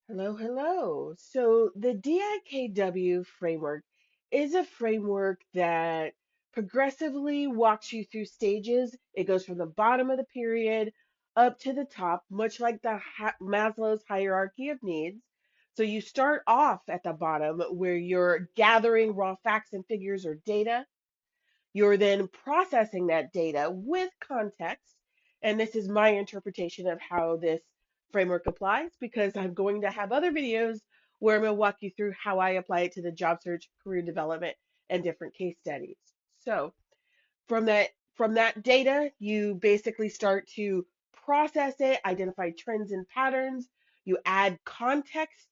Hello, hello. So the DIKW framework is a framework that progressively walks you through stages. It goes from the bottom of the period up to the top, much like the Maslow's hierarchy of needs. So you start off at the bottom where you're gathering raw facts and figures or data. You're then processing that data with context. And this is my interpretation of how this framework applies because I'm going to have other videos where I'm going to walk you through how I apply it to the job search, career development, and different case studies. So, from that data, you basically start to process it, identify trends and patterns, you add context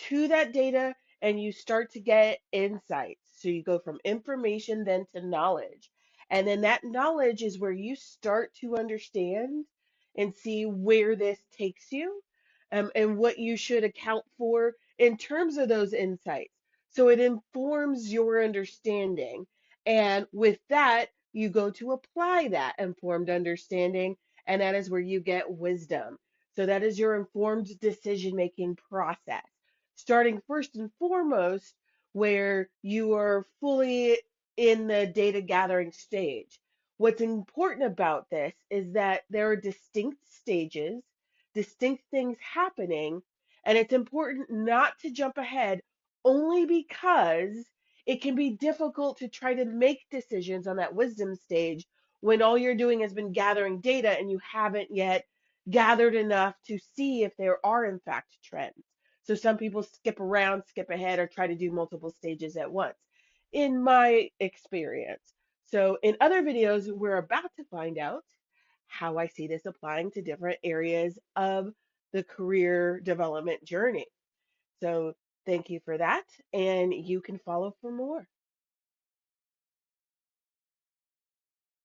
to that data, and you start to get insights. So you go from information then to knowledge. And then that knowledge is where you start to understand and see where this takes you, and what you should account for in terms of those insights. So it informs your understanding. And with that, you go to apply that informed understanding, and that is where you get wisdom. So that is your informed decision making process, starting first and foremost where you are fully in the data gathering stage. What's important about this is that there are distinct stages, distinct things happening, and it's important not to jump ahead only because it can be difficult to try to make decisions on that wisdom stage when all you're doing has been gathering data and you haven't yet gathered enough to see if there are, in fact, trends. So some people skip around, skip ahead, or try to do multiple stages at once, in my experience. So in other videos, we're about to find out how I see this applying to different areas of the career development journey. So thank you for that, and you can follow for more.